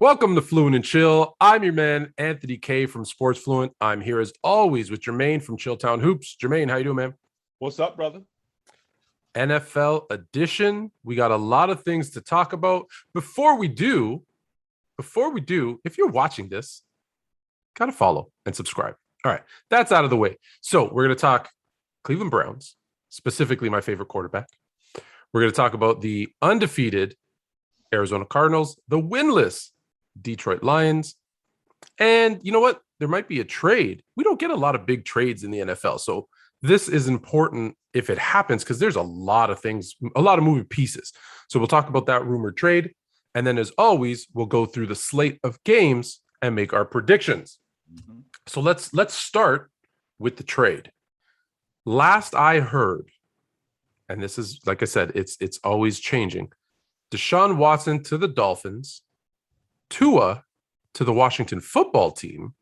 Welcome to Fluent and Chill. I'm your man, Anthony K from Sports Fluent. I'm here as always with Jermaine from Chilltown Hoops. Jermaine, how you doing, man? What's up, brother? NFL edition. We got a lot of things to talk about. Before we do, if you're watching this, gotta follow and subscribe. All right, that's out of the way. So we're gonna talk Cleveland Browns, specifically my favorite quarterback. We're gonna talk about the undefeated Arizona Cardinals, the winless Detroit Lions, and you know what? There might be a trade. We don't get a lot of big trades in the NFL, so this is important if it happens because there's a lot of things, a lot of moving pieces. So we'll talk about that rumored trade, and then as always, we'll go through the slate of games and make our predictions. Mm-hmm. So let's start with the trade. Last I heard, and this is like I said, it's always changing. Deshaun Watson to the Dolphins, Tua to the Washington football team,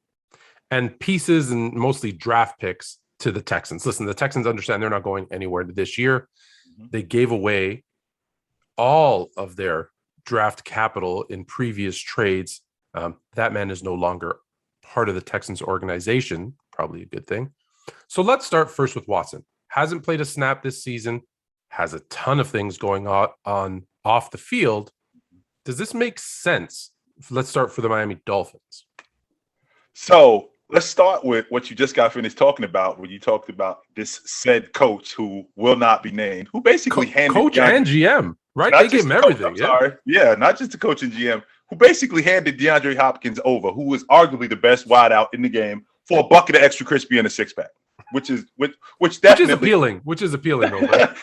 and pieces and mostly draft picks to the Texans. Listen, the Texans understand they're not going anywhere this year. Mm-hmm. They gave away all of their draft capital in previous trades. That man is no longer part of the Texans organization, probably a good thing. So let's start first with Watson. Hasn't played a snap this season, has a ton of things going on off the field. Does this make sense? Let's start for the Miami Dolphins. So let's start with what you just got finished talking about when you talked about this said coach who will not be named, who basically handed coach and GM, right? They gave him everything. Not just the coach and GM, who basically handed DeAndre Hopkins over, who was arguably the best wideout in the game, for a bucket of extra crispy and a six-pack, which definitely which is appealing though, right?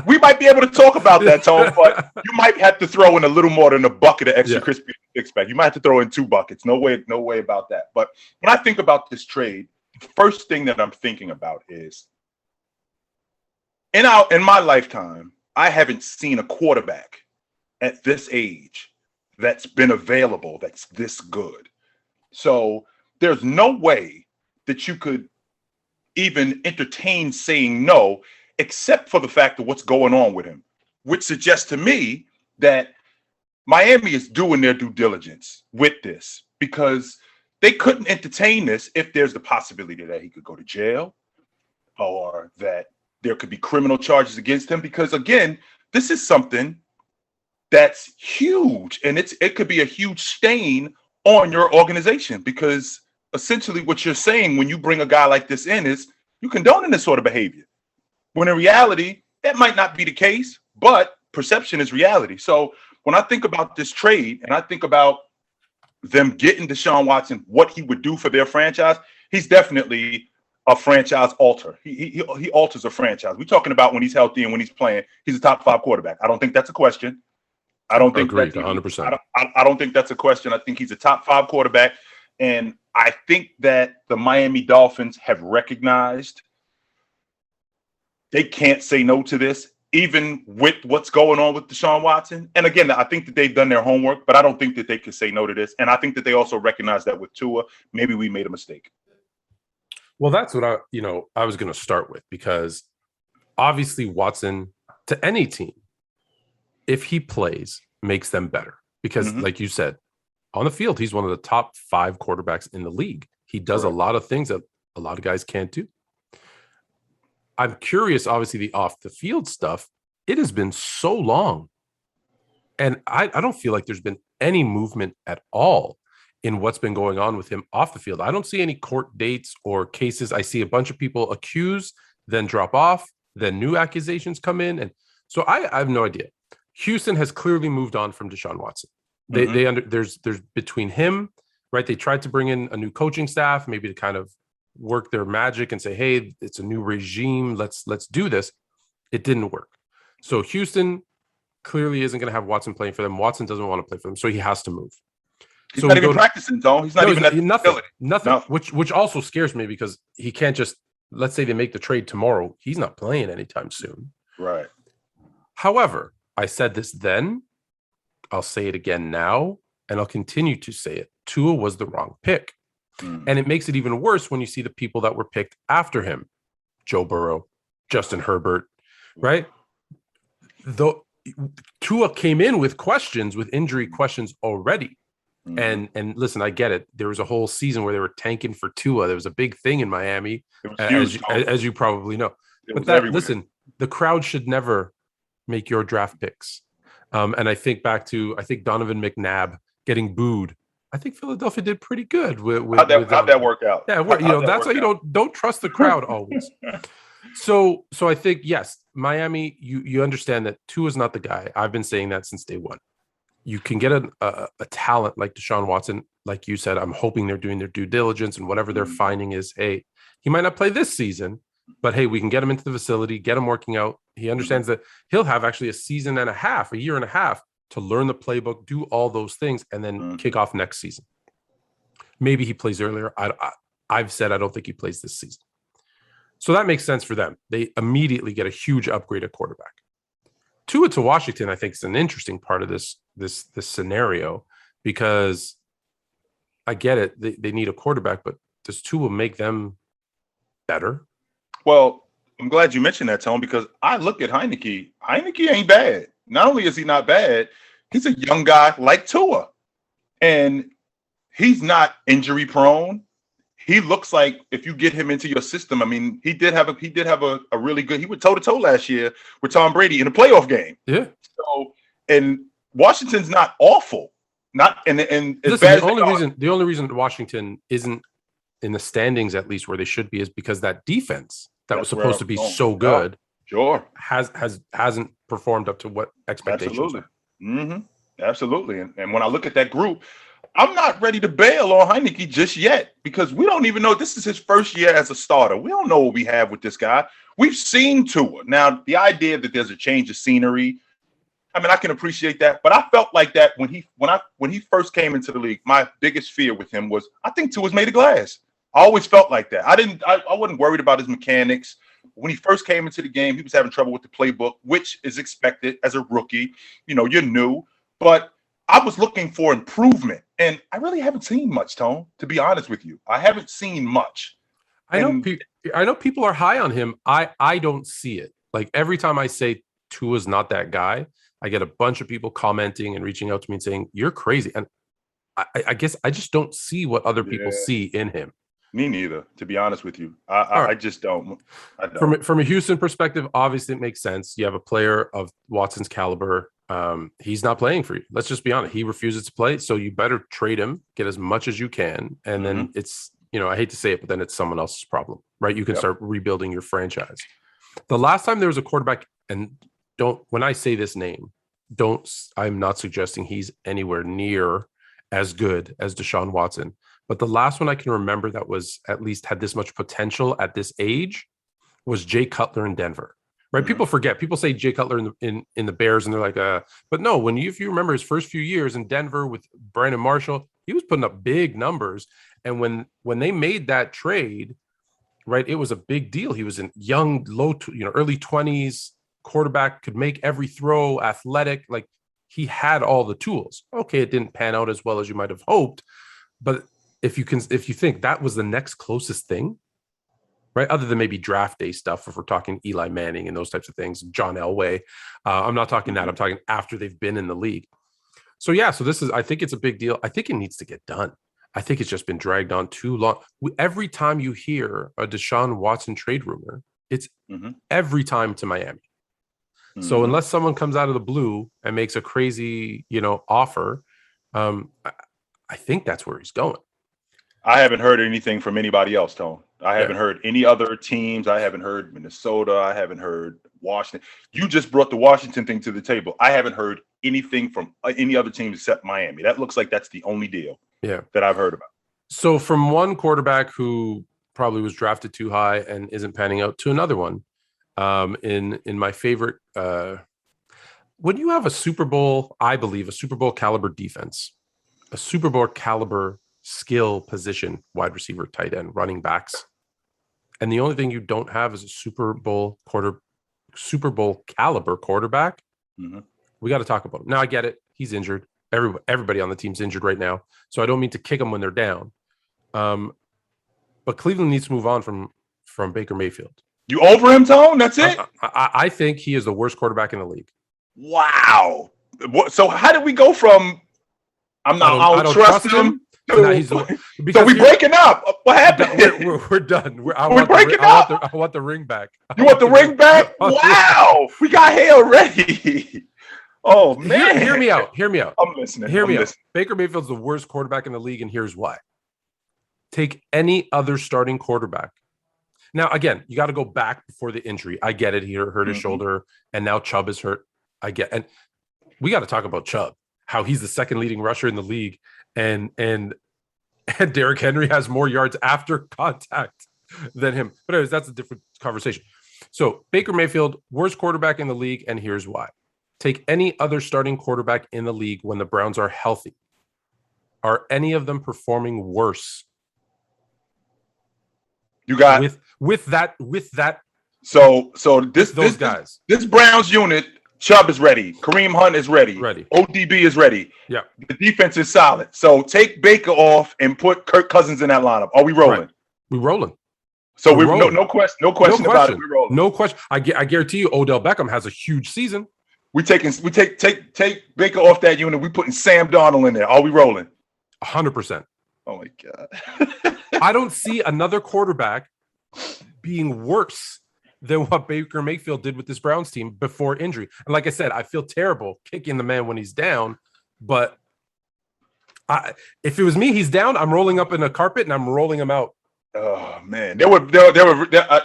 We might be able to talk about that, Tom, but you might have to throw in a little more than a bucket of extra crispy six-pack. You might have to throw in two buckets. No way about that. But when I think about this trade, the first thing that I'm thinking about is in my lifetime, I haven't seen a quarterback at this age that's been available that's this good. So there's no way that you could even entertain saying no, except for the fact of what's going on with him, which suggests to me that Miami is doing their due diligence with this, because they couldn't entertain this if there's the possibility that he could go to jail or that there could be criminal charges against him. Because again, this is something that's huge, and it could be a huge stain on your organization, because essentially what you're saying when you bring a guy like this in is you condoning this sort of behavior. When in reality, that might not be the case, but perception is reality. So when I think about this trade and I think about them getting Deshaun Watson, what he would do for their franchise, he's definitely a franchise alter. He alters a franchise. We're talking about when he's healthy and when he's playing, he's a top 5 quarterback. I don't think that's a question. I don't think that's 100%. I don't think that's a question. I think he's a top 5 quarterback. And I think that the Miami Dolphins have recognized they can't say no to this, even with what's going on with Deshaun Watson. And again, I think that they've done their homework, but I don't think that they can say no to this. And I think that they also recognize that with Tua, maybe we made a mistake. Well, that's what I was going to start with, because obviously Watson to any team, if he plays, makes them better. Because like you said, on the field, he's one of the top 5 quarterbacks in the league. He does a lot of things that a lot of guys can't do. I'm curious, obviously, the off the field stuff. It has been so long. And I don't feel like there's been any movement at all in what's been going on with him off the field. I don't see any court dates or cases. I see a bunch of people accuse, then drop off, then new accusations come in. And so I have no idea. Houston has clearly moved on from Deshaun Watson. There's between him, right? They tried to bring in a new coaching staff, maybe to kind of work their magic and say, hey, it's a new regime. Let's do this. It didn't work. So Houston clearly isn't going to have Watson playing for them. Watson doesn't want to play for them, so he has to move. He's not even practicing, though. He's not even at nothing. No. Which also scares me, because he can't just, let's say they make the trade tomorrow. He's not playing anytime soon. Right. However, I said this then, I'll say it again now, and I'll continue to say it. Tua was the wrong pick. And it makes it even worse when you see the people that were picked after him. Joe Burrow, Justin Herbert, right? Though Tua came in with injury questions already. And listen, I get it. There was a whole season where they were tanking for Tua. There was a big thing in Miami, It was huge, as you probably know. But that, listen, the crowd should never make your draft picks. And I think Donovan McNabb getting booed. I think Philadelphia did pretty good how'd that work out? Yeah, that's why you don't trust the crowd always. So I think, yes, Miami, you understand that Tua is not the guy. I've been saying that since day one. You can get a talent like Deshaun Watson, like you said. I'm hoping they're doing their due diligence, and whatever they're finding is, hey, he might not play this season, but hey, we can get him into the facility, get him working out. He understands that he'll have actually a year and a half to learn the playbook, do all those things, and then kick off next season. Maybe he plays earlier. I've said I don't think he plays this season. So that makes sense for them. They immediately get a huge upgrade at quarterback. Tua to Washington, I think, is an interesting part of this scenario, because I get it. They need a quarterback, but does Tua make them better? Well, I'm glad you mentioned that, Tone, because I look at Heineke. Heineke ain't bad. Not only is he not bad, he's a young guy like Tua, and he's not injury prone. He looks like if you get him into your system, I mean, he did have a really good. He went toe to toe last year with Tom Brady in a playoff game. Yeah. So, and Washington's not awful. Not and listen, the only reason Washington isn't in the standings, at least where they should be, is because that defense that was supposed to be so good, hasn't performed up to what expectations were. Absolutely. And when I look at that group, I'm not ready to bail on Heineke just yet, because we don't even know. This is his first year as a starter. We don't know what we have with this guy. We've seen Tua. Now, the idea that there's a change of scenery, I mean, I can appreciate that, but I felt like that when he first came into the league. My biggest fear with him was I think Tua's made of glass. I always felt like that. I wasn't worried about his mechanics. When he first came into the game, he was having trouble with the playbook, which is expected as a rookie. You're new, but I was looking for improvement, and I really haven't seen much, Tone, to be honest with you. I haven't seen much. I know people are high on him. I don't see it. Like, every time I say Tua's not that guy, I get a bunch of people commenting and reaching out to me and saying, you're crazy. And I guess I just don't see what other people see in him. Me neither, to be honest with you. I just don't. From a Houston perspective, obviously it makes sense. You have a player of Watson's caliber. He's not playing for you. Let's just be honest. He refuses to play. So you better trade him, get as much as you can. And then it's, I hate to say it, but then it's someone else's problem, right? You can start rebuilding your franchise. The last time there was a quarterback, and when I say this name, I'm not suggesting he's anywhere near as good as Deshaun Watson. But the last one I can remember that was at least had this much potential at this age was Jay Cutler in Denver. Right? People forget. People say Jay Cutler in the Bears, and they're like, but no. If you remember his first few years in Denver with Brandon Marshall, he was putting up big numbers. And when they made that trade, right, it was a big deal. He was a young, early 20s quarterback, could make every throw, athletic. Like, he had all the tools. Okay, it didn't pan out as well as you might have hoped, but if you think that was the next closest thing, right? Other than maybe draft day stuff, if we're talking Eli Manning and those types of things, John Elway. I'm not talking that. I'm talking after they've been in the league. So I think it's a big deal. I think it needs to get done. I think it's just been dragged on too long. Every time you hear a Deshaun Watson trade rumor, it's every time to Miami. So unless someone comes out of the blue and makes a crazy, offer, I think that's where he's going. I haven't heard anything from anybody else, Tone. I haven't heard any other teams. I haven't heard Minnesota. I haven't heard Washington. You just brought the Washington thing to the table. I haven't heard anything from any other team except Miami. That looks like that's the only deal that I've heard about. So from one quarterback who probably was drafted too high and isn't panning out to another one, in my favorite, when you have a Super Bowl caliber defense, a Super Bowl caliber skill position, wide receiver, tight end, running backs, and the only thing you don't have is a Super Bowl caliber quarterback, we got to talk about him. Now, I get it. He's injured. Everybody on the team's injured right now. So I don't mean to kick them when they're down. But Cleveland needs to move on from Baker Mayfield. You over him, Tone? That's it? I think he is the worst quarterback in the league. Wow. So how did we go from I don't trust him. Nah, so we breaking up. What happened? We're done. I want the ring back. You want the ring back? Wow, we got hair already. Oh man, hear me out. I'm listening. Hear me out. Baker Mayfield's the worst quarterback in the league, and here's why. Take any other starting quarterback. Now, again, you got to go back before the injury. I get it. He hurt his shoulder, and now Chubb is hurt. I get, and we got to talk about Chubb, how he's the second leading rusher in the league, and Derrick Henry has more yards after contact than him. But anyways, that's a different conversation. So Baker Mayfield, worst quarterback in the league, and here's why. Take any other starting quarterback in the league when the Browns are healthy. Are any of them performing worse? You got with that. So those guys. This Browns unit, Chubb is ready. Kareem Hunt is ready. ODB is ready. Yeah. The defense is solid. So take Baker off and put Kirk Cousins in that lineup. Are we rolling? Right. We're rolling. So we're rolling. No question about it. We're rolling. No question. I guarantee you, Odell Beckham has a huge season. We take Baker off that unit. We putting Sam Darnold in there. Are we rolling? 100%. Oh my God. I don't see another quarterback being worse than what Baker Mayfield did with this Browns team before injury. And like I said, I feel terrible kicking the man when he's down, but if it was me, he's down, I'm rolling up in a carpet and I'm rolling him out. Oh man,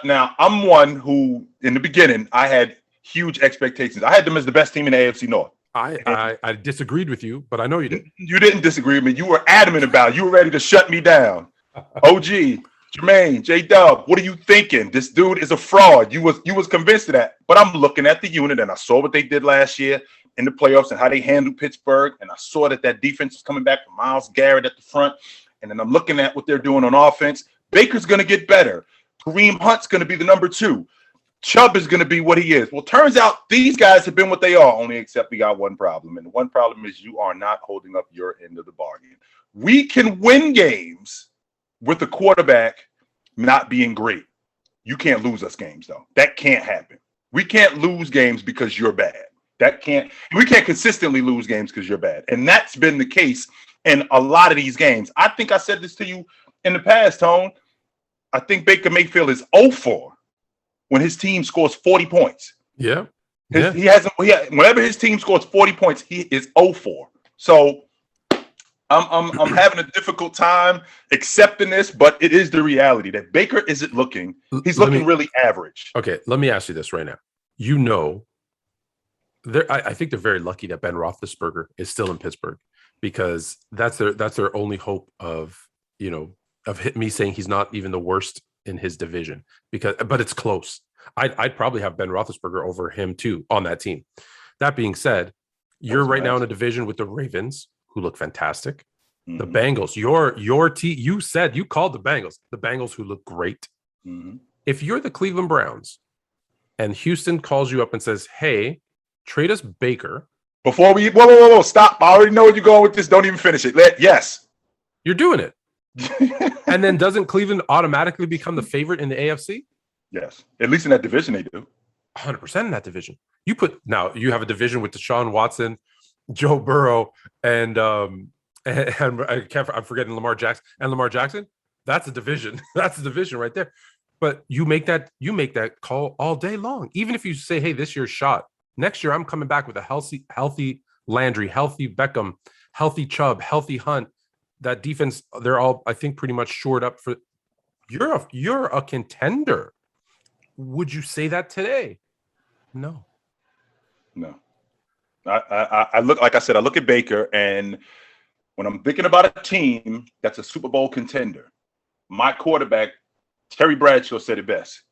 now I'm one who in the beginning I had huge expectations. I had them as the best team in the AFC North. I disagreed with you, but I know you didn't. You didn't disagree with me. You were adamant about it. You were ready to shut me down. OG, Jermaine, J-Dub, what are you thinking? This dude is a fraud. You was convinced of that. But I'm looking at the unit, and I saw what they did last year in the playoffs and how they handled Pittsburgh, and I saw that defense is coming back from Myles Garrett at the front, and then I'm looking at what they're doing on offense. Baker's going to get better. Kareem Hunt's going to be the number 2. Chubb is going to be what he is. Well, turns out these guys have been what they are, only except we got one problem. And the one problem is you are not holding up your end of the bargain. We can win games with the quarterback not being great. You can't lose us games, though. That can't happen. We can't lose games because you're bad. We can't consistently lose games because you're bad. And that's been the case in a lot of these games. I think I said this to you in the past, Tone. I think Baker Mayfield is 0-4 when his team scores 40 points. Yeah. Whenever his team scores 40 points, he is 0-4. So I'm having a difficult time accepting this, but it is the reality that Baker isn't looking. He's looking really average. Okay, let me ask you this right now. I think they're very lucky that Ben Roethlisberger is still in Pittsburgh because that's their only hope of me saying he's not even the worst in his division but it's close. I'd probably have Ben Roethlisberger over him too on that team. That being said, you're right now in a division with the Ravens, who look fantastic. Mm-hmm. The Bengals, your team. You called the Bengals who look great. Mm-hmm. If you're the Cleveland Browns, and Houston calls you up and says, "Hey, trade us Baker." Before we whoa, stop! I already know where you're going with this. Don't even finish it. Yes, you're doing it. And then doesn't Cleveland automatically become the favorite in the AFC? Yes, at least in that division they do. 100% in that division. You have a division with Deshaun Watson, Joe Burrow, and I'm forgetting Lamar Jackson. And Lamar Jackson, that's a division. That's a division right there. But you make that call all day long. Even if you say, "Hey, this year's shot. Next year, I'm coming back with a healthy Landry, healthy Beckham, healthy Chubb, healthy Hunt." That defense, they're all, I think, pretty much shored up for. You're a contender. Would you say that today? No. I look, like I said, I look at Baker, and when I'm thinking about a team that's a Super Bowl contender, my quarterback, Terry Bradshaw, said it best.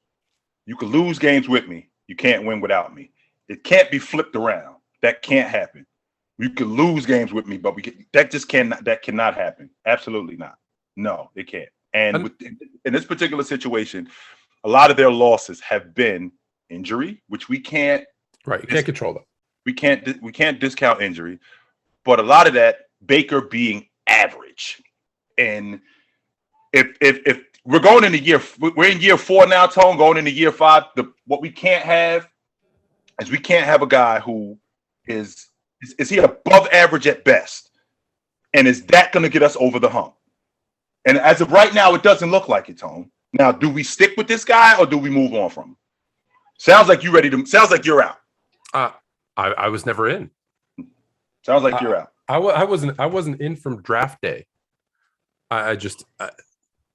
You can lose games with me. You can't win without me. It can't be flipped around. That can't happen. You can lose games with me, but that cannot happen. Absolutely not. No, it can't. And in this particular situation, a lot of their losses have been injury, which we can't. Right, you can't control that. We can't discount injury, but a lot of that Baker being average. And if we're going into we're in year 4 now, Tone, going into year 5. What we can't have is a guy who is he above average at best? And is that going to get us over the hump? And as of right now, it doesn't look like it, Tone. Now, do we stick with this guy or do we move on from him? Sounds like sounds like you're out. I was never in. Sounds like you're out. I wasn't in from draft day. I just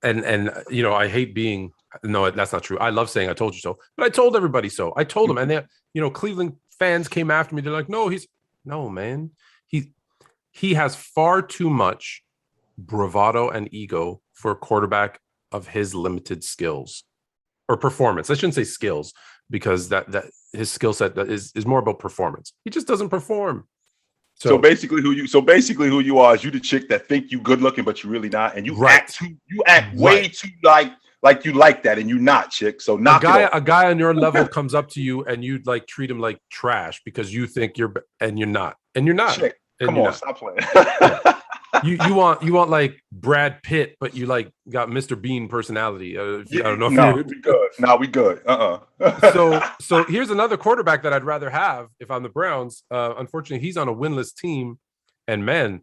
I hate being, no, that's not true. I love saying I told you so, but I told everybody so. I told them, and they, Cleveland fans came after me. They're like, no, man. He has far too much bravado and ego for a quarterback of his limited skills or performance. I shouldn't say skills, because that his skill set is more about performance. He just doesn't perform. So basically who you are is you the chick that think you good looking, but you're really not. And you act way too like you like that, and you not, chick. So a guy on your level comes up to you and you like treat him like trash because you think you're not. Chick, come on, stop playing. You want like Brad Pitt, but you like got Mr. Bean personality. I don't know. We good. No, we good. So here's another quarterback that I'd rather have if I'm the Browns. Unfortunately, he's on a winless team, and man,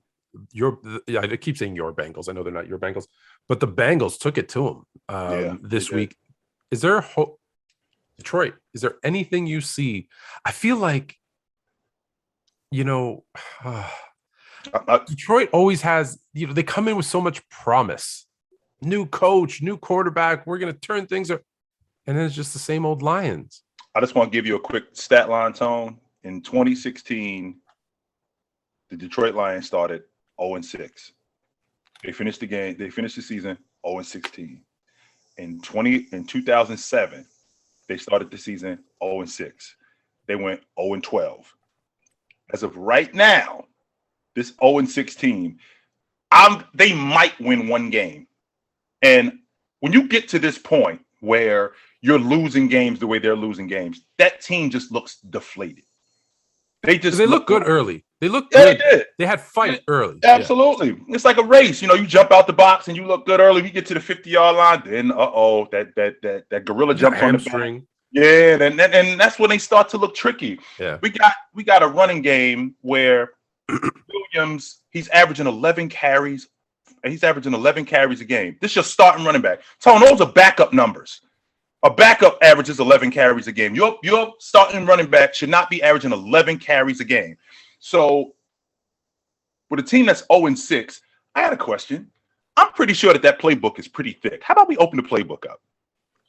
I keep saying your Bengals. I know they're not your Bengals, but the Bengals took it to him this week. Is there hope, Detroit? Is there anything you see? I feel like, Detroit always has, they come in with so much promise. New coach, new quarterback, we're going to turn things up. And then it's just the same old Lions. I just want to give you a quick stat line, Tone. In 2016, the Detroit Lions started 0-6. They finished the season 0-16. In 2007, they started the season 0-6. They went 0-12. As of right now, this 0-6 team, they might win one game. And when you get to this point where you're losing games the way they're losing games, that team just looks deflated. They look good early. They look good. They did. They had fight early. Absolutely. Yeah. It's like a race. You jump out the box and you look good early. You get to the 50-yard line, then that gorilla jumps on the back. Yeah, and that's when they start to look tricky. Yeah. We got a running game where Williams, he's averaging 11 carries. He's averaging 11 carries a game. This is your starting running back. Tone, those are backup numbers. A backup averages 11 carries a game. Your starting running back should not be averaging 11 carries a game. So with a team that's 0-6, I had a question. I'm pretty sure that playbook is pretty thick. How about we open the playbook up?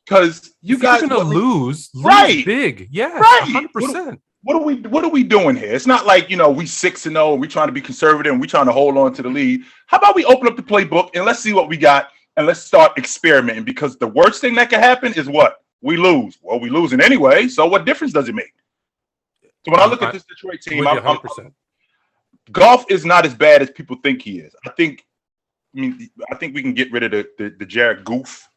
Because you guys are going to lose right big. Yeah, right. 100%. What are we doing here? It's not like, we 6-0 and we trying to be conservative and we trying to hold on to the lead. How about we open up the playbook and let's see what we got and let's start experimenting, because the worst thing that can happen is what? We lose. Well, we losing anyway, so what difference does it make? So when I look at this Detroit team, Goff is not as bad as people think he is. I think we can get rid of the Jared Goof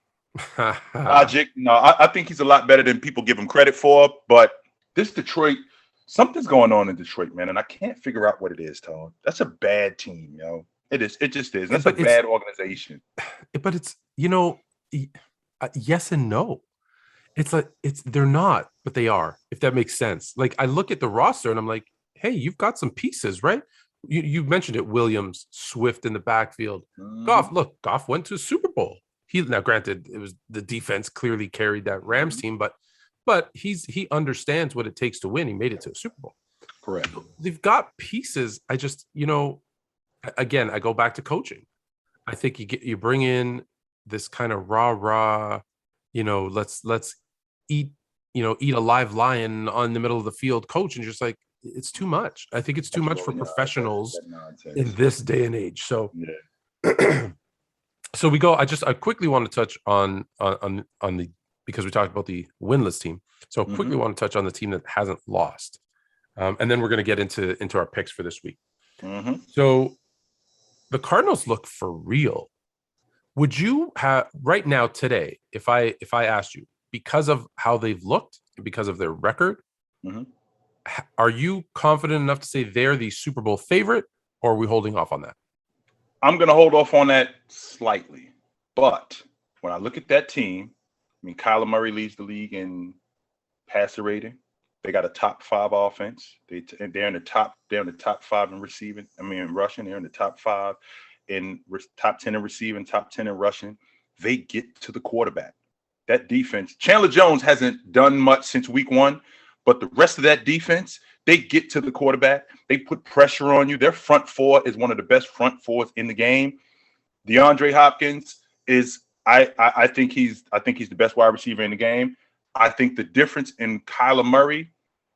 logic. No, I think he's a lot better than people give him credit for, but this Detroit, something's going on in Detroit, man, and I can't figure out what it is, Tone. That's a bad team, It is. It just is. That's a bad organization. But it's, yes and no. It's like they're not, but they are, if that makes sense. Like, I look at the roster and I'm like, hey, you've got some pieces, right? You mentioned it, Williams, Swift in the backfield. Goff went to a Super Bowl. Now, granted, it was the defense clearly carried that Rams team, but he understands what it takes to win. He made it to a Super Bowl. Correct. They've got pieces. I just, again, I go back to coaching. I think you bring in this kind of rah, let's eat a live lion on the middle of the field coach, and just like, it's too much. I think it's too much for professionals in this day and age. So, so we go. I quickly want to touch on the, because we talked about the winless team. So quickly want to touch on the team that hasn't lost. And then we're going to get into our picks for this week. So the Cardinals look for real. Would you have right now today, if I asked you, because of how they've looked, because of their record, are you confident enough to say they're the Super Bowl favorite, or are we holding off on that? I'm going to hold off on that slightly. But when I look at that team, Kyler Murray leads the league in passer rating. They got a top 5 offense. They're in the top 5 in receiving. I mean, in rushing, they're in the top 5 in top 10 in receiving, top 10 in rushing. They get to the quarterback. That defense, Chandler Jones hasn't done much since week 1, but the rest of that defense, they get to the quarterback. They put pressure on you. Their front 4 is one of the best front 4s in the game. DeAndre Hopkins is, I think he's the best wide receiver in the game. I think the difference in Kyler Murray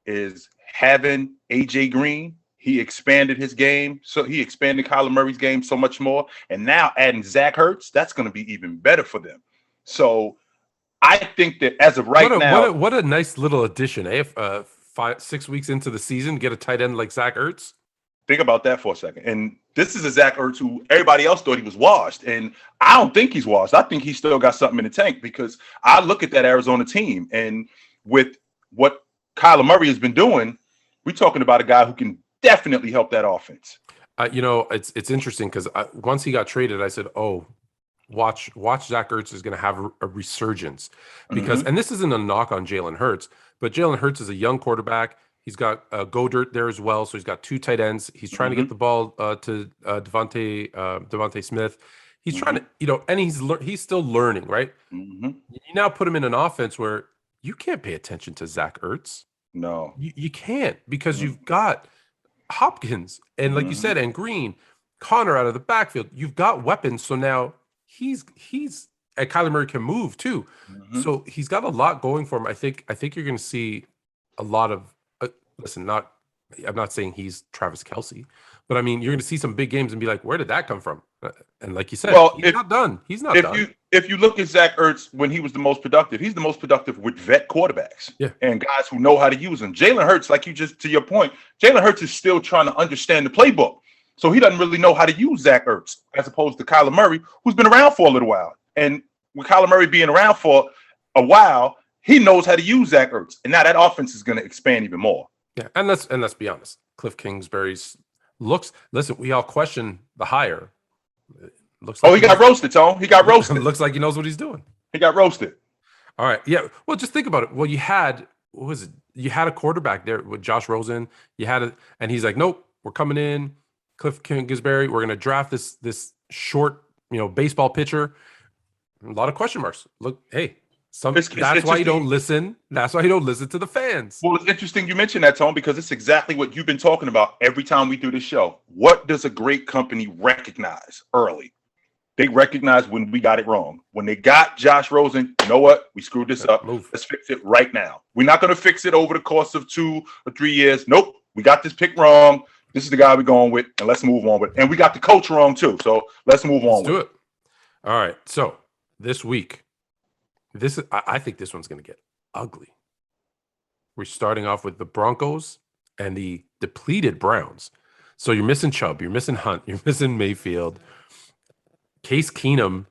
is having AJ Green. He expanded his game. So he expanded Kyler Murray's game so much more. And now adding Zach Ertz, that's going to be even better for them. So I think that as of now, what a nice little addition. 6 weeks into the season, get a tight end like Zach Ertz. Think about that for a second. And this is a Zach Ertz who everybody else thought he was washed. And I don't think he's washed. I think he's still got something in the tank, because I look at that Arizona team, and with what Kyler Murray has been doing, we're talking about a guy who can definitely help that offense. It's interesting because once he got traded, I said, "Oh, watch Zach Ertz is going to have a resurgence," because and this isn't a knock on Jalen Hurts, but Jalen Hurts is a young quarterback. He's got Godert there as well, so he's got 2 tight ends. He's trying to get the ball to Devontae Smith. He's trying to, and he's still learning, right? You now put him in an offense where you can't pay attention to Zach Ertz. No, you can't, because you've got Hopkins and, like you said, and Green, Connor out of the backfield. You've got weapons, so now he's and Kyler Murray can move too. So he's got a lot going for him. I think you're going to see a lot of. Listen, I'm not saying he's Travis Kelce, but I mean, you're going to see some big games and be like, where did that come from? And like you said, he's not done. He's not done. If you look at Zach Ertz when he was the most productive, he's the most productive with vet quarterbacks and guys who know how to use them. Jalen Hurts, like you just, to your point, Jalen Hurts is still trying to understand the playbook. So he doesn't really know how to use Zach Ertz, as opposed to Kyler Murray, who's been around for a little while. And with Kyler Murray being around for a while, he knows how to use Zach Ertz. And now that offense is going to expand even more. Yeah, and let's be honest. Cliff Kingsbury's looks. Listen, we all question the hire. Looks like he got roasted, Tone. He got roasted. Looks like he knows what he's doing. He got roasted. All right, yeah. Well, just think about it. Well, you had You had a quarterback there with Josh Rosen. And he's like, nope, we're coming in. Cliff Kingsbury, we're going to draft this short, baseball pitcher. A lot of question marks. Look, hey. That's why you don't listen. That's why you don't listen to the fans. Well, it's interesting you mentioned that, Tone, because it's exactly what you've been talking about every time we do this show. What does a great company recognize early? They recognize when we got it wrong. When they got Josh Rosen, you know what? We screwed this up. Let's fix it right now. We're not going to fix it over the course of 2 or 3 years. Nope. We got this pick wrong. This is the guy we're going with, and let's move on with it. And we got the coach wrong, too. So let's move on with it. All right. So this week, I think this one's going to get ugly. We're starting off with the Broncos and the depleted Browns. So you're missing Chubb, you're missing Hunt, you're missing Mayfield. Case Keenum,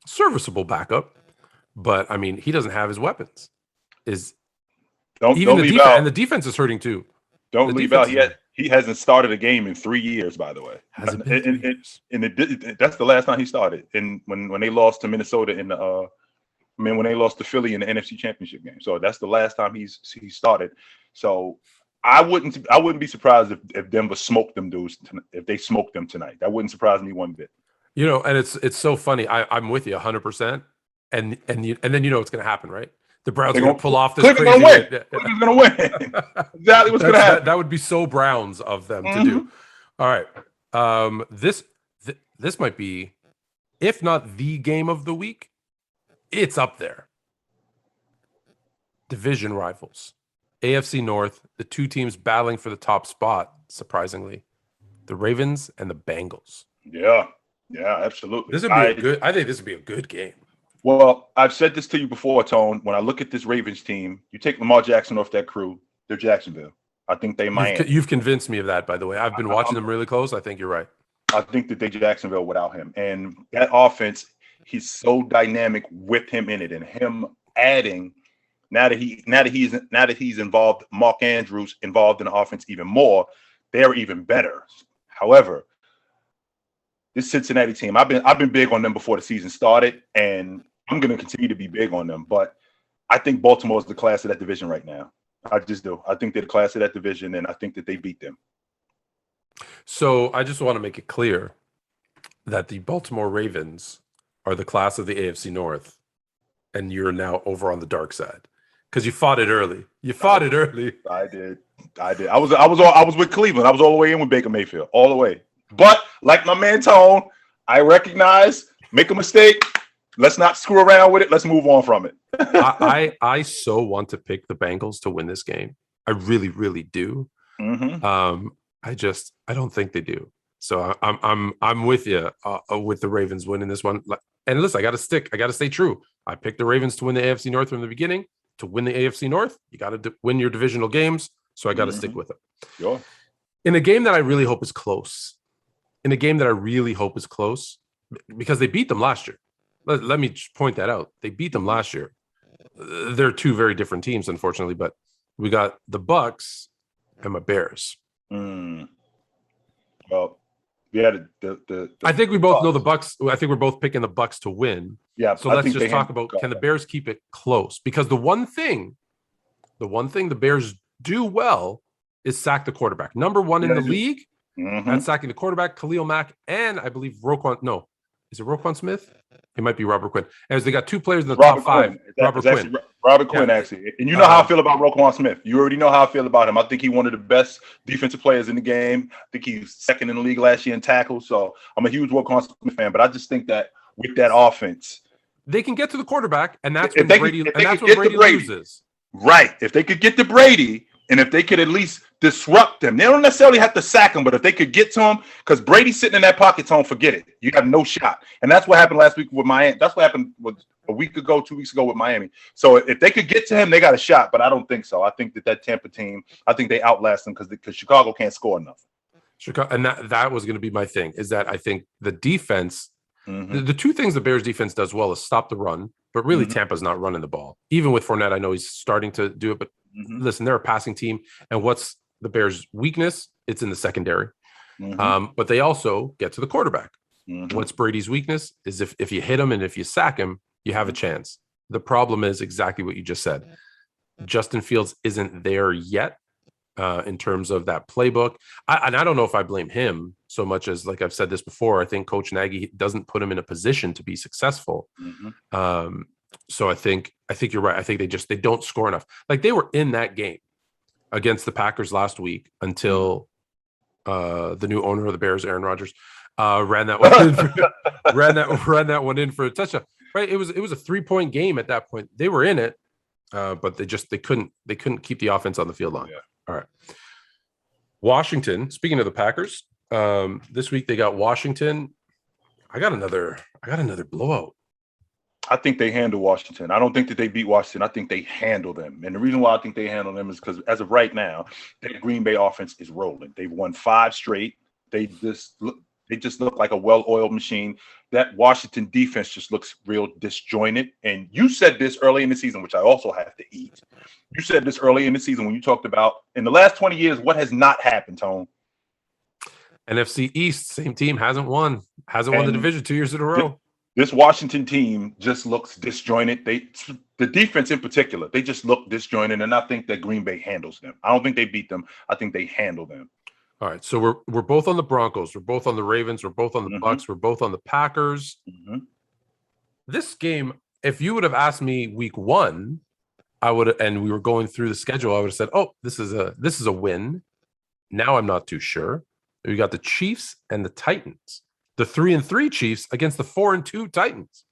serviceable backup, but I mean, he doesn't have his weapons. Don't leave out. And the defense is hurting too. Don't leave out. He hasn't started a game in 3 years, by the way. That's the last time he started. And when they lost to Minnesota when they lost to Philly in the NFC Championship game. So that's the last time he started. So I wouldn't be surprised if Denver smoked them dudes, if they smoked them tonight. That wouldn't surprise me one bit. And it's so funny. I'm with you 100%. And then what's going to happen, right? The Browns are going to pull off this crazy. Cleveland's going to win. Exactly what's going to happen. That would be so Browns of them to do. All right. This might be, if not the game of the week, it's up there. Division rivals. AFC North, the 2 teams battling for the top spot, surprisingly. The Ravens and the Bengals. Yeah, absolutely. This would be good. I think this would be a good game. Well, I've said this to you before, Tone. When I look at this Ravens team, you take Lamar Jackson off that crew, they're Jacksonville. I think they might. You've convinced me of that, by the way. I've been watching them really close. I think you're right. I think that they're Jacksonville without him. And that offense, he's so dynamic with him in it, and him adding now that he's involved, Mark Andrews involved in the offense even more, they're even better. However, this Cincinnati team, I've been big on them before the season started, and I'm going to continue to be big on them. But I think Baltimore is the class of that division right now. I just do. I think they're the class of that division, and I think that they beat them. So I just want to make it clear that the Baltimore Ravens are the class of the AFC North, and you're now over on the dark side because you fought it early. I did. I was with Cleveland. I was all the way in with Baker Mayfield, all the way. But like my man Tone, I recognize, make a mistake. Let's not screw around with it. Let's move on from it. I so want to pick the Bengals to win this game. I really, really do. Mm-hmm. I don't think they do. So I'm with you with the Ravens winning this one. And listen, I got to stay true. I picked the Ravens to win the AFC North from the beginning. To win the AFC North, you got to win your divisional games. So I got to stick with it. Sure. In a game that I really hope is close, because they beat them last year. Let me point that out. They beat them last year. They're two very different teams, unfortunately, but we got the Bucks and my Bears. Well, yeah, I think we both know the Bucks. I think we're both picking the Bucks to win. Yeah. So let's just talk about, can the Bears keep it close? Because the one thing the Bears do well is sack the quarterback. Number one in the league at sacking the quarterback, Khalil Mack, and I believe Roquan. No, is it Roquan Smith? It might be Robert Quinn. As they got two players in the top five. Robert Quinn, actually. And you know how I feel about Roquan Smith. You already know how I feel about him. I think he's one of the best defensive players in the game. I think he was second in the league last year in tackles. So I'm a huge Roquan Smith fan. But I just think that with that offense, they can get to the quarterback, and that's when Brady loses. Right. If they could get to Brady, and if they could at least disrupt them, they don't necessarily have to sack him, but if they could get to him, because Brady's sitting in that pocket, Tone, forget it. You have no shot. And that's what happened last week with Miami. That's what happened a week ago, 2 weeks ago with Miami. So if they could get to him, they got a shot, but I don't think so. I think that Tampa team, I think they outlast them because Chicago can't score enough. Chicago, and that was going to be my thing, is that I think the defense, the two things the Bears defense does well is stop the run, but really Tampa's not running the ball. Even with Fournette, I know he's starting to do it, but listen, they're a passing team. And what's the Bears' weakness? It's in the secondary. But they also get to the quarterback. What's Brady's weakness is if you hit him and if you sack him, you have a chance. The problem is exactly what you just said. Justin Fields isn't there yet in terms of that playbook. I don't know if I blame him so much as, like I've said this before, I think Coach Nagy doesn't put him in a position to be successful. So I think you're right. I think they don't score enough. Like they were in that game against the Packers last week until the new owner of the Bears, Aaron Rodgers, ran that one in for a touchdown. Right? It was a 3-point game at that point. They were in it, but they couldn't keep the offense on the field long. Yeah. All right. Washington. Speaking of the Packers, this week they got Washington. I got another blowout. I think they handle Washington. I don't think that they beat Washington. I think they handle them. And the reason why I think they handle them is because as of right now, that Green Bay offense is rolling. They've won 5 straight. They just look like a well-oiled machine. That Washington defense just looks real disjointed. And you said this early in the season, which I also have to eat. You said this early in the season when you talked about in the last 20 years, what has not happened, Tone? NFC East, same team, hasn't won the division 2 years in a row. This Washington team just looks disjointed. The defense in particular, they just look disjointed, and I think that Green Bay handles them. I don't think they beat them. I think they handle them. All right, so we're both on the Broncos. We're both on the Ravens. We're both on the Bucks. We're both on the Packers. This game, if you would have asked me week 1, and we were going through the schedule, I would have said, "Oh, this is a win." Now I'm not too sure. We got the Chiefs and the Titans. The 3-3 Chiefs against the 4-2 Titans.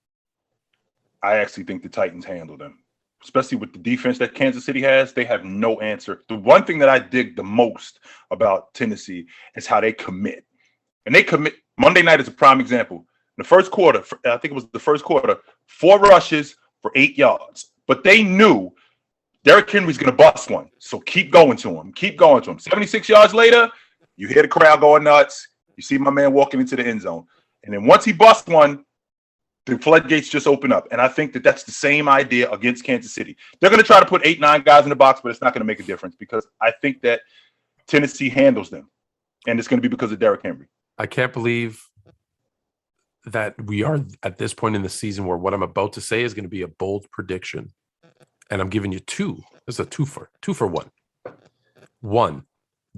I actually think the Titans handle them, especially with the defense that Kansas City has. They have no answer. The one thing that I dig the most about Tennessee is how they commit. And they commit. Monday night is a prime example. In the first quarter, I think it was the first quarter, 4 rushes for 8 yards. But they knew Derrick Henry's going to bust one. So keep going to him. 76 yards later, you hear the crowd going nuts. You see my man walking into the end zone. And then once he busts one, the floodgates just open up. And I think that that's the same idea against Kansas City. They're going to try to put 8-9 guys in the box, but it's not going to make a difference because I think that Tennessee handles them. And it's going to be because of Derrick Henry. I can't believe that we are at this point in the season where what I'm about to say is going to be a bold prediction. and I'm giving you two. This is a two for one. One,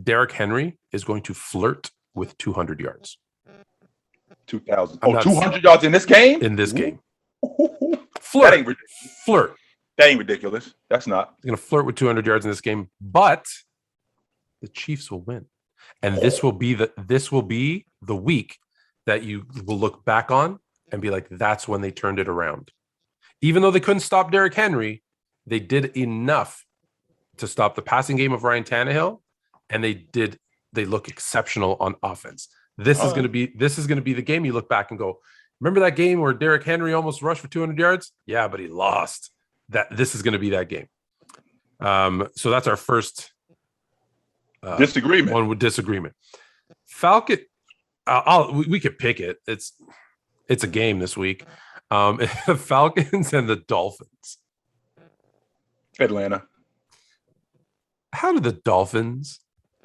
Derrick Henry is going to flirt with 200 yards. 2,000. 200 yards in this game? In this game. Flirt. That ain't ridiculous. Flirt. That ain't ridiculous. That's not. He's going to flirt with 200 yards in this game, but the Chiefs will win. And this will be the week that you will look back on and be like, that's when they turned it around. Even though they couldn't stop Derrick Henry, they did enough to stop the passing game of Ryan Tannehill, and they look exceptional on offense. This is going to be the game you look back and go, remember that game where Derrick Henry almost rushed for 200 yards? Yeah, but he lost. This is going to be that game. So that's our first disagreement. One with disagreement. Falcon. We could pick it. It's a game this week. The Falcons and the Dolphins. Atlanta. How did the Dolphins,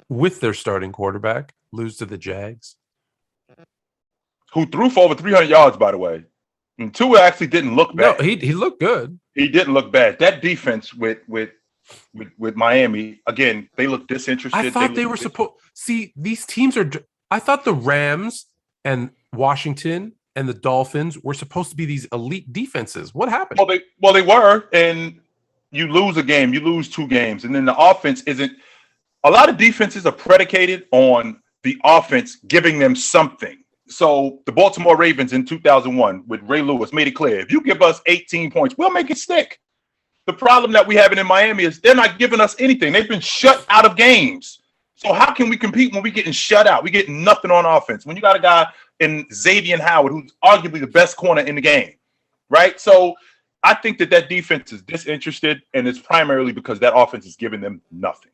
with their starting quarterback, lose to the Jags? Who threw for over 300 yards, by the way. And Tua actually didn't look bad. No, he looked good. He didn't look bad. That defense with Miami, again, they look disinterested. I thought they were supposed. See, these teams are. I thought the Rams and Washington and the Dolphins were supposed to be these elite defenses. What happened? Well, they were, and you lose a game, you lose two games, and then the offense isn't. A lot of defenses are predicated on the offense giving them something. So the Baltimore Ravens in 2001 with Ray Lewis made it clear, if you give us 18 points, we'll make it stick. The problem that we have in Miami is they're not giving us anything. They've been shut out of games. So how can we compete when we're getting shut out? We're getting nothing on offense. When you got a guy in Xavier Howard, who's arguably the best corner in the game, right? So I think that defense is disinterested, and it's primarily because that offense is giving them nothing.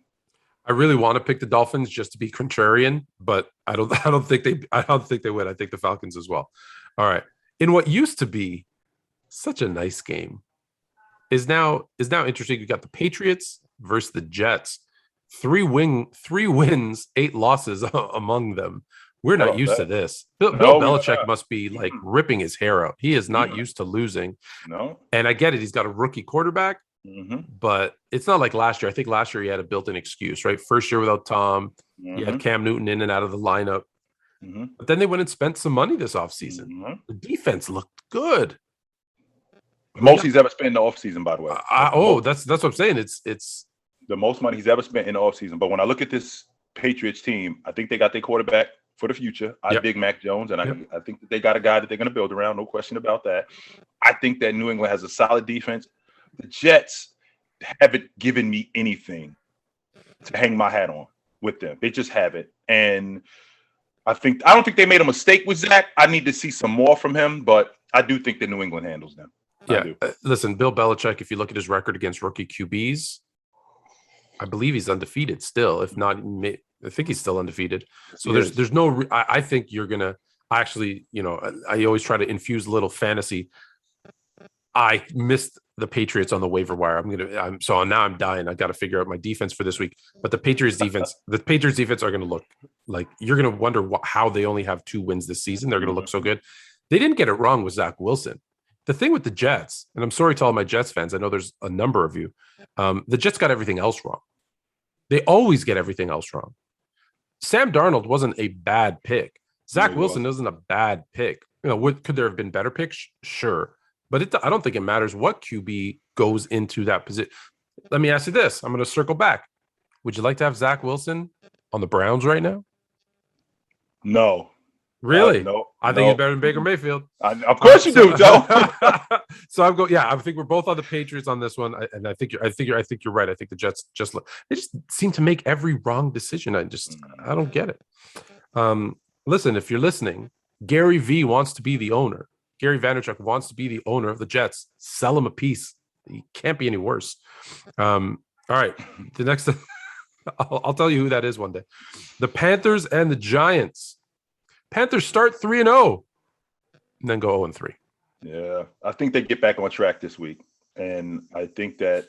I really want to pick the Dolphins just to be contrarian, but I don't think they would. I think the Falcons as well. All right. In what used to be such a nice game is now interesting. You got the Patriots versus the Jets. 3 wins, 8 losses among them. We're not used to this. Bill Belichick must be like ripping his hair out. He is not used to losing. No. And I get it. He's got a rookie quarterback. Mm-hmm. But it's not like last year. I think last year he had a built-in excuse, right? First year without Tom. Mm-hmm. He had Cam Newton in and out of the lineup. Mm-hmm. But then they went and spent some money this offseason. Mm-hmm. The defense looked good. The most he's ever spent in the offseason, by the way. That's what I'm saying. It's the most money he's ever spent in the offseason. But when I look at this Patriots team, I think they got their quarterback for the future. I dig Mac Jones, and I think that they got a guy that they're going to build around. No question about that. I think that New England has a solid defense. The Jets haven't given me anything to hang my hat on with them. They just haven't. And I don't think they made a mistake with Zach. I need to see some more from him, but I do think that New England handles them. Yeah. Listen, Bill Belichick, if you look at his record against rookie QBs, I believe he's undefeated still. If not, I think he's still undefeated. So there's no I think you're going to actually, I always try to infuse a little fantasy. I missed the Patriots on the waiver wire. So now I'm dying. I got to figure out my defense for this week. But the Patriots defense are going to look like you're going to wonder how they only have 2 wins this season. They're going to look so good. They didn't get it wrong with Zach Wilson. The thing with the Jets, and I'm sorry to all my Jets fans, I know there's a number of you. The Jets got everything else wrong. They always get everything else wrong. Sam Darnold wasn't a bad pick. Zach Wilson isn't a bad pick. Could there have been better picks? Sure. But I don't think it matters what QB goes into that position. Let me ask you this. I'm going to circle back. Would you like to have Zach Wilson on the Browns right now? No. Really? No. I think he's better than Baker Mayfield. Of course you do, Joe. So I'm going. Yeah, I think we're both on the Patriots on this one, and I think you're right. I think the Jets just seem to make every wrong decision. I don't get it. Listen, if you're listening, Gary V wants to be the owner. Gary Vaynerchuk wants to be the owner of the Jets. Sell him a piece. He can't be any worse. All right. The next, I'll tell you who that is one day. The Panthers and the Giants. Panthers start 3-0 and then go 0-3. Yeah. I think they get back on track this week. And I think that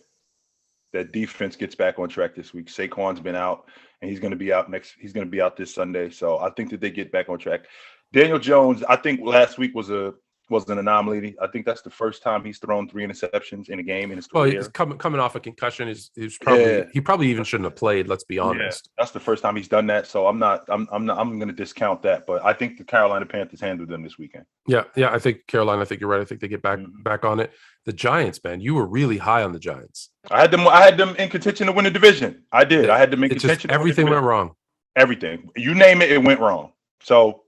defense gets back on track this week. Saquon's been out, and he's going to be out He's going to be out this Sunday. So I think that they get back on track. Daniel Jones, I think last week was a was an anomaly. I think that's the first time he's thrown 3 interceptions in a game in his Well, career. he's coming off a concussion. He probably even shouldn't have played. Let's be honest. That's the first time he's done that. So I'm going to discount that. But I think the Carolina Panthers handled them this weekend. Yeah. I think Carolina. I think you're right. I think they get back on it. The Giants, man, you were really high on the Giants. I had them in contention to win the division. I did. I had them in contention. Everything went wrong. Everything. You name it, it went wrong. So,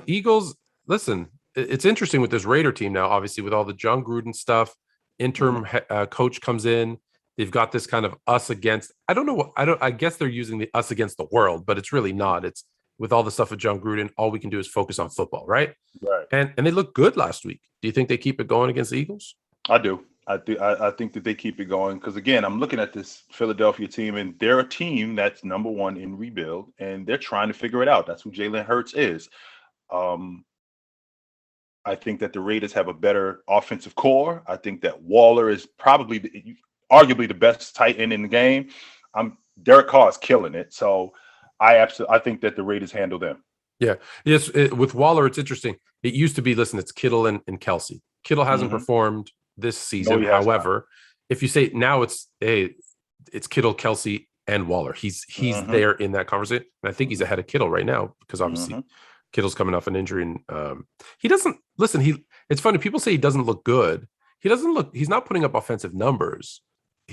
Eagles. Listen, it's interesting with this Raider team now. Obviously, with all the John Gruden stuff, interim coach comes in. They've got this kind of us against. I guess they're using the us against the world, but it's really not. It's with all the stuff with John Gruden. All we can do is focus on football, right? Right. And they look good last week. Do you think they keep it going against the Eagles? I do. I think that they keep it going because, again, I'm looking at this Philadelphia team, and they're a team that's number one in rebuild, and they're trying to figure it out. That's who Jalen Hurts is. I think that the Raiders have a better offensive core. I think that Waller is probably arguably the best tight end in the game. Derek Carr is killing it. So I think that the Raiders handle them. Yeah. Yes. With Waller, it's interesting. It used to be, listen, it's Kittle and Kelsey. Kittle hasn't performed this season. No, however, if you say now it's Kittle, Kelsey, and Waller. He's there in that conversation. And I think he's ahead of Kittle right now because obviously Kittle's coming off an injury, and he doesn't listen. It's funny. People say he doesn't look good. He's not putting up offensive numbers,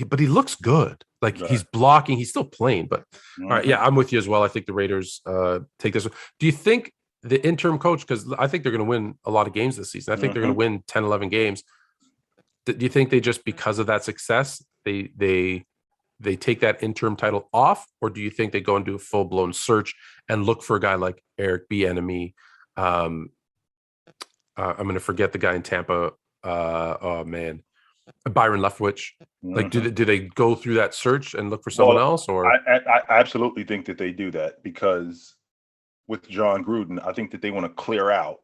but he looks good. Like he's blocking. He's still playing. But all right, yeah, I'm with you as well. I think the Raiders take this one. Do you think the interim coach? Because I think they're going to win a lot of games this season. I think they're going to win 10, 11 games. Do you think they just because of that success they take that interim title off, or do you think they go and do a full blown search and look for a guy like Eric Bieniemy? I'm going to forget the guy in Tampa. Oh man, Byron Leftwich. Like, do they go through that search and look for someone else? Or I absolutely think that they do that because with John Gruden, I think that they want to clear out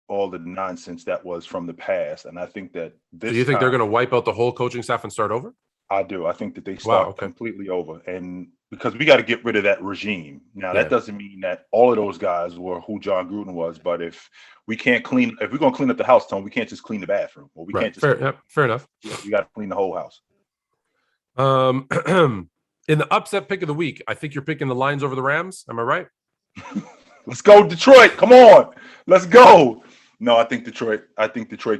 all the nonsense that was from the past, and I think that this. Do you think they're going to wipe out the whole coaching staff and start over? I do. I think that they start completely over, and because we got to get rid of that regime. Now that doesn't mean that all of those guys were who John Gruden was, but if we're going to clean up the house, Tone, we can't just clean the bathroom, or we can't just fair enough. We got to clean the whole house. In the upset pick of the week, I think you're picking the Lions over the Rams. Am I right? Let's go, Detroit! Come on, let's go. No, I think Detroit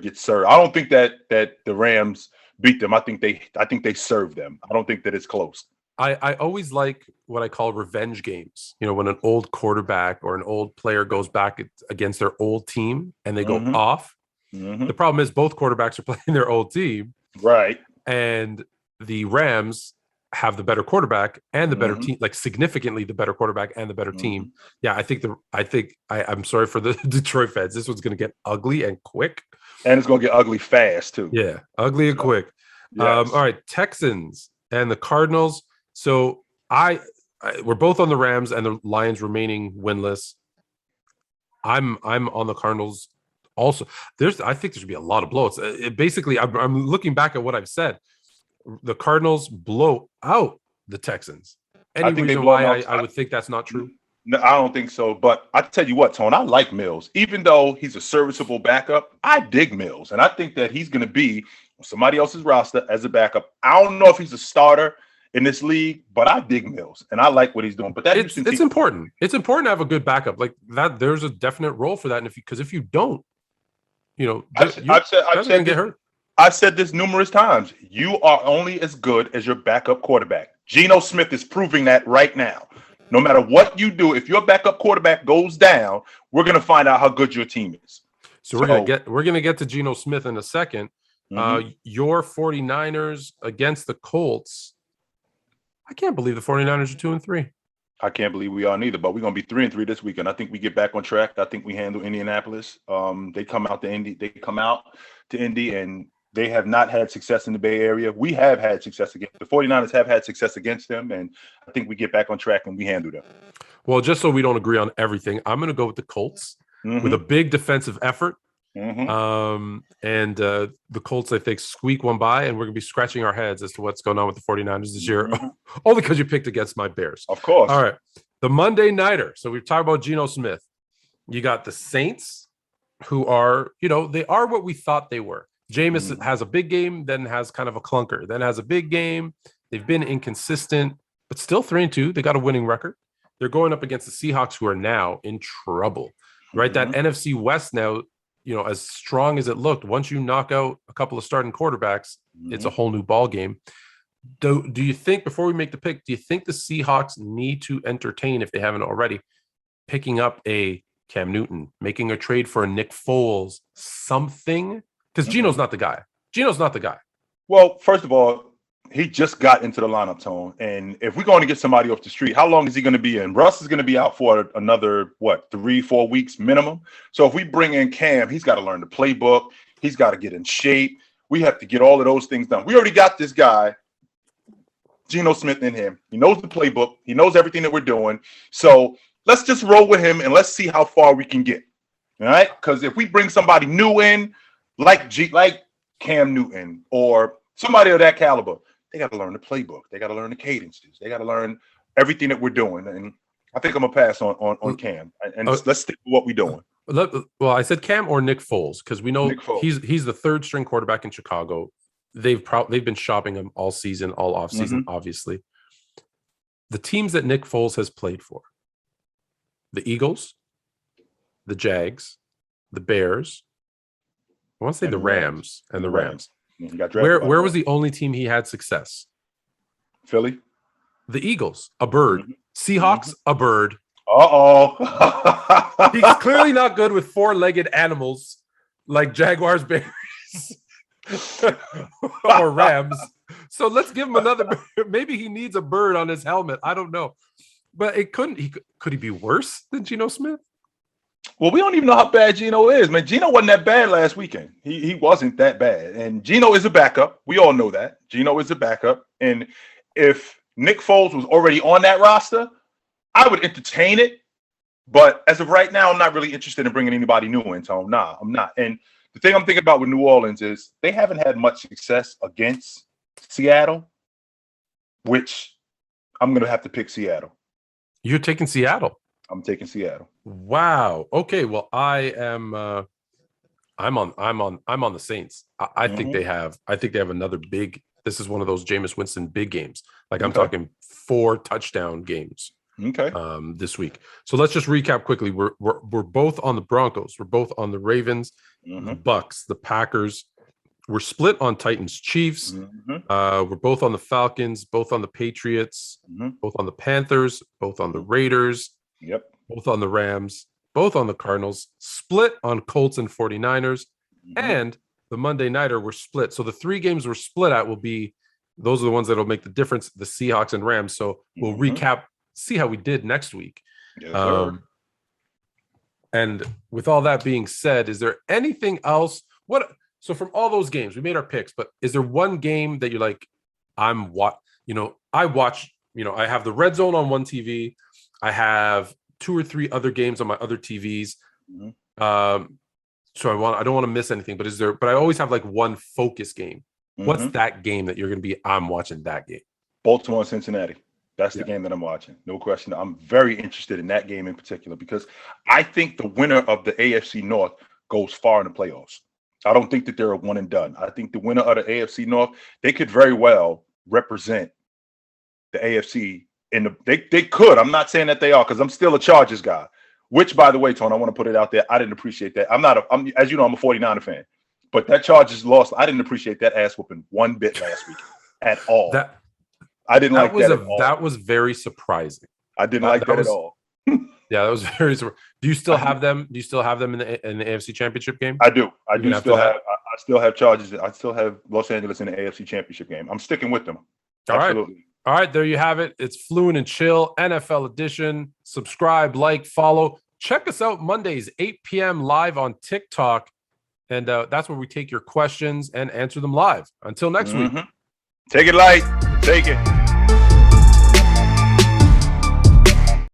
gets served. I don't think that the Rams beat them. I think they serve them. I don't think that it's close. I always like what I call revenge games. You know, when an old quarterback or an old player goes back against their old team and they go off. The problem is both quarterbacks are playing their old team. Right. And the Rams have the better quarterback and the better team, like significantly the better quarterback and the better team. Yeah, I'm sorry for the Detroit fans. This one's going to get ugly and quick. And it's going to get ugly fast too. Yeah, ugly and quick. Yes. All right, Texans and the Cardinals. So we're both on the Rams and the Lions remaining winless. I'm on the Cardinals also. I think there should be a lot of blowouts. Basically, I'm looking back at what I've said. The Cardinals blow out the Texans. Any reason why I would think that's not true? No, I don't think so. But I tell you what, Tone, I like Mills. Even though he's a serviceable backup, I dig Mills. And I think that he's going to be on somebody else's roster as a backup. I don't know if he's a starter in this league, but I dig Mills. And I like what he's doing. But it's important. It's important to have a good backup. Like that, there's a definite role for that. And if you don't, you're going to get hurt. I've said this numerous times. You are only as good as your backup quarterback. Geno Smith is proving that right now. No matter what you do, if your backup quarterback goes down, we're going to find out how good your team is. So we're going to get to Geno Smith in a second. Your 49ers against the Colts. I can't believe the 49ers are 2-3. I can't believe we are neither, but we're going to be 3-3 this weekend. I think we get back on track. I think we handle Indianapolis. They come out to Indy, and they have not had success in the Bay Area. We have had success against the 49ers have had success against them, and I think we get back on track and we handle them. Well, just so we don't agree on everything, I'm going to go with the Colts with a big defensive effort. And the Colts, I think, squeak one by, and we're going to be scratching our heads as to what's going on with the 49ers this year, only because you picked against my Bears. Of course. All right. The Monday Nighter. So we've talked about Geno Smith. You got the Saints who are, they are what we thought they were. Jameis has a big game, then has kind of a clunker, then has a big game. They've been inconsistent, but still 3-2. They got a winning record. They're going up against the Seahawks, who are now in trouble, right? That NFC West now, as strong as it looked, once you knock out a couple of starting quarterbacks, it's a whole new ball game. Do you think, before we make the pick, do you think the Seahawks need to entertain, if they haven't already, picking up a Cam Newton, making a trade for a Nick Foles, something? Because Geno's not the guy. Geno's not the guy. Well, first of all, he just got into the lineup, Tone. And if we're going to get somebody off the street, how long is he going to be in? Russ is going to be out for another, 3-4 weeks minimum. So if we bring in Cam, he's got to learn the playbook. He's got to get in shape. We have to get all of those things done. We already got this guy, Geno Smith, in him. He knows the playbook. He knows everything that we're doing. So let's just roll with him and let's see how far we can get. All right? Because if we bring somebody new in, like Cam Newton or somebody of that caliber, they got to learn the playbook. They got to learn the cadences. They got to learn everything that we're doing. And I think I'm going to pass on Cam. And let's stick with what we're doing. Well, I said Cam or Nick Foles, because we know he's the third string quarterback in Chicago. They've been shopping him all season, all off season, obviously. The teams that Nick Foles has played for: the Eagles, the Jags, the Bears. I want to say the Rams and the Rams. Where was the only team he had success? Philly. The Eagles, a bird. Seahawks, a bird. Uh-oh. He's clearly not good with four-legged animals like Jaguars, Bears, or Rams. So let's give him another. Maybe he needs a bird on his helmet. I don't know. But could he be worse than Geno Smith? Well, we don't even know how bad Geno is, man. Geno wasn't that bad last weekend. He wasn't that bad. And Geno is a backup. We all know that. Geno is a backup. And if Nick Foles was already on that roster, I would entertain it. But as of right now, I'm not really interested in bringing anybody new in, Tom. Nah, I'm not. And the thing I'm thinking about with New Orleans is they haven't had much success against Seattle, which I'm going to have to pick Seattle. You're taking Seattle? I'm taking Seattle. Wow. Okay. Well, I'm on the Saints. I think they have another big. This is one of those Jameis Winston big games. Like I'm talking 4 touchdown games. Okay. This week. So let's just recap quickly. We're both on the Broncos. We're both on the Ravens, the Bucks, the Packers. We're split on Titans, Chiefs. We're both on the Falcons, both on the Patriots, both on the Panthers, both on the Raiders. Yep. Both on the Rams, both on the Cardinals, split on Colts and 49ers, and the Monday Nighter were split. So the 3 games we're split at those are the ones that will make the difference, the Seahawks and Rams. So we'll recap, see how we did next week. Yes, and with all that being said, is there anything else? So from all those games, we made our picks, but is there one game that you're like, I watch, I have the Red Zone on one TV. I have 2 or 3 other games on my other TVs. So I don't want to miss anything, but I always have like one focus game. What's that game that you're going to be, I'm watching that game? Baltimore and Cincinnati. That's the game that I'm watching. No question. I'm very interested in that game in particular because I think the winner of the AFC North goes far in the playoffs. I don't think that they're a one and done. I think the winner of the AFC North, they could very well represent the AFC. They could. I'm not saying that they are because I'm still a Chargers guy. Which, by the way, Tony, I want to put it out there. I didn't appreciate that. As you know, I'm a 49er fan. But that Chargers loss, I didn't appreciate that ass whooping one bit last week at all. I didn't like that at all. That was very surprising. I didn't like that at all. Yeah, that was very surprising. Do you still have them? Do you still have them in the AFC Championship game? I do. I still have Chargers. I still have Los Angeles in the AFC Championship game. I'm sticking with them. Absolutely. All right, there you have it. It's Fluent and Chill, NFL edition. Subscribe, like, follow. Check us out Mondays, 8 p.m. live on TikTok. And that's where we take your questions and answer them live. Until next week. Take it light. Take it.